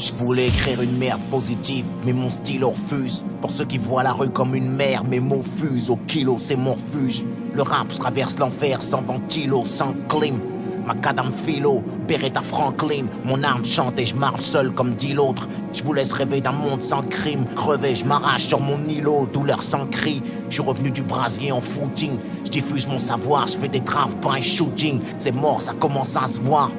Je voulais écrire une merde positive, mais mon stylo refuse. Pour ceux qui voient la rue comme une mer, mes mots fusent. Au kilo, c'est mon refuge. Le rap, je traverse l'enfer sans ventilo, sans clim. Macadam philo, Beretta Franklin. Mon arme chante et je marche seul comme dit l'autre. Je vous laisse rêver d'un monde sans crime. Crevé, je m'arrache sur mon îlot, douleur sans cri. Je suis revenu du brasier en footing. Je diffuse mon savoir, je fais des drive-by shooting. C'est mort, ça commence à se voir.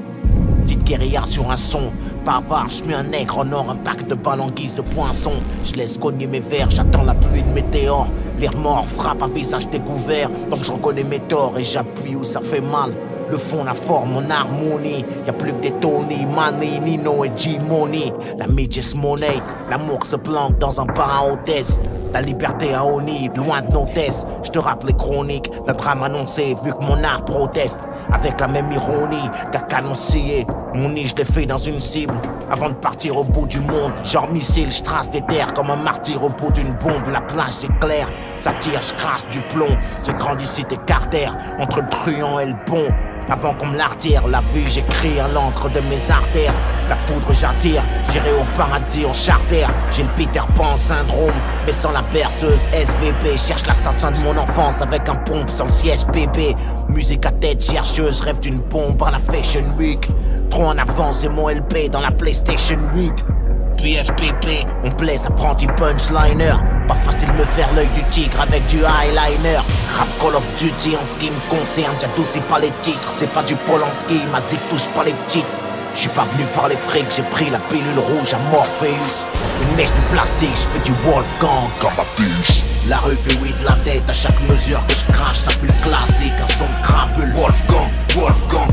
Petite guérilla sur un son, bavard, je mets un nègre en or, un pack de balles en guise de poinçon. Je laisse cogner mes verres, j'attends la pluie de météore. Les remords frappent à visage découvert, donc je reconnais mes torts et j'appuie où ça fait mal. Le fond, la forme, mon harmonie. Y'a plus que des Tony, Manny, Nino et G-Money. La midget's money, l'amour se planque dans un bar à hôtesse. La liberté à Oni, loin de nos tests. Je te rappelle les chroniques d'un drame annoncé, vu que mon art proteste. Avec la même ironie qu'un canon scié. Mon nid, je l'ai fait dans une cible. Avant de partir au bout du monde, genre missile, je trace des terres comme un martyr au bout d'une bombe. La plage c'est clair, ça tire, je crache du plomb. J'ai grandi cité Carter, entre le truand et le bon. Avant qu'on me l'artère, la vie j'écris à l'encre de mes artères. La foudre j'attire, j'irai au paradis en charter. J'ai le Peter Pan syndrome, mais sans la berceuse SVP. Cherche l'assassin de mon enfance avec un pompe sans le siège bébé. Musique à tête chercheuse, rêve d'une bombe à la Fashion Week. Trop en avance et mon LP dans la PlayStation 8. PFPP, on blesse apprenti punchliner. Pas facile de me faire l'œil du tigre avec du eyeliner. Rap Call of Duty en ce qui me concerne, j'adoucis pas les titres, c'est pas du Polanski, ma zig touche pas les petites. J'suis pas venu par les frics, j'ai pris la pilule rouge à Morpheus. Une mèche de plastique, j'fais du Wolfgang comme Matisse. La rue fait oui de la tête à chaque mesure que je crache, ça pue le classique, un son de crapule. Wolfgang, Wolfgang.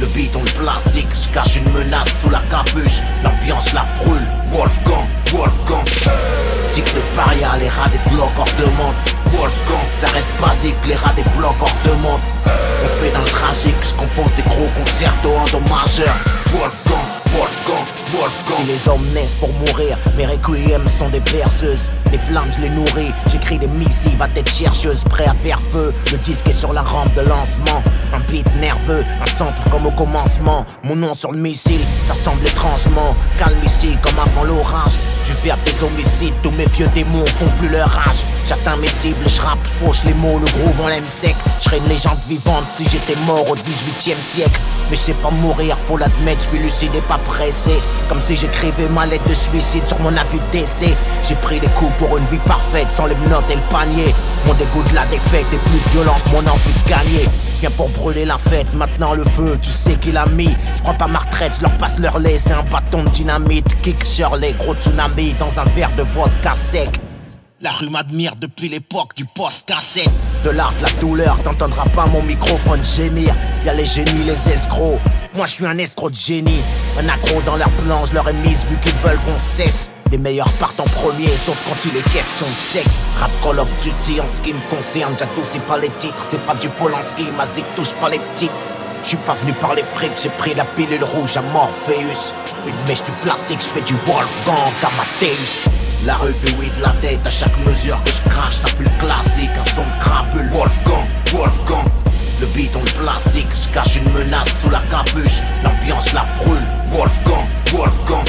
Le bidon de plastique, je cache une menace sous la capuche. L'ambiance la brûle, Wolfgang, Wolfgang. Cycle de paria, les rats des blocs hors de monde. Wolfgang, ça reste basique, les rats des blocs hors de monde. On fait dans le tragique, je compose des gros concertos endommageurs. Wolfgang, Wolfgang, Wolfgang. Si les hommes naissent pour mourir, mes requiem sont des berceuses. Les flammes je les nourris, j'écris des missives à tête chercheuse, prêt à faire feu. Le disque est sur la rampe de lancement. Un beat nerveux, un sample comme au commencement. Mon nom sur le missile, ça semble étrangement calme ici comme avant l'orage. Tu fais à tes homicides, tous mes vieux démons font plus leur rage. J'atteins mes cibles, je rappe, fauche les mots, le groove on l'aime sec. Je serais une légende vivante si j'étais mort au 18e siècle. Mais je sais pas mourir, faut l'admettre, je suis lucide et pas pressé. Comme si j'écrivais ma lettre de suicide sur mon avis de décès. J'ai pris des coups pour une vie parfaite, sans les menottes et le panier. Mon dégoût de la défaite est plus violent que mon envie de gagner. Viens pour brûler la fête, maintenant le feu, tu sais qu'il a mis. Je prends pas ma retraite, je leur passe leur lait, c'est un bâton de dynamite. Kick Shirley, gros tsunami dans un verre de vodka sec. La rue m'admire depuis l'époque du post-cassette. De l'art, de la douleur, t'entendras pas mon microphone gémir. Y'a les génies, les escrocs. Moi je suis un escroc de génie. Un accro dans leur plan, je leur ai mise vu qu'ils veulent qu'on cesse. Les meilleurs partent en premier, sauf quand il est question de sexe. Rap Call of Duty en ce qui me concerne, j'adoucis pas les titres. C'est pas du Polanski, ma zig touche pas les petites. J'suis pas venu par les frics, j'ai pris la pilule rouge à Morpheus. Une mèche du plastique, j'fais du Wolfgang à Matisse. La rue fait oui de la tête à chaque mesure que je crache, ça pue le classique, un son de crapule. Wolfgang, Wolfgang. Le bidon de plastique, je cache une menace sous la capuche. L'ambiance la brûle, Wolfgang, Wolfgang.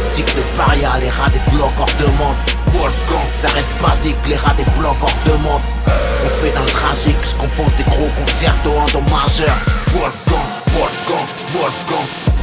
Cycle de paria, les rats des blocs hors de monde. Wolfgang, ça reste basique, les rats des blocs hors de monde. On fait dans le tragique, je compose des gros concertos endommageurs. Wolfgang, Wolfgang, Wolfgang.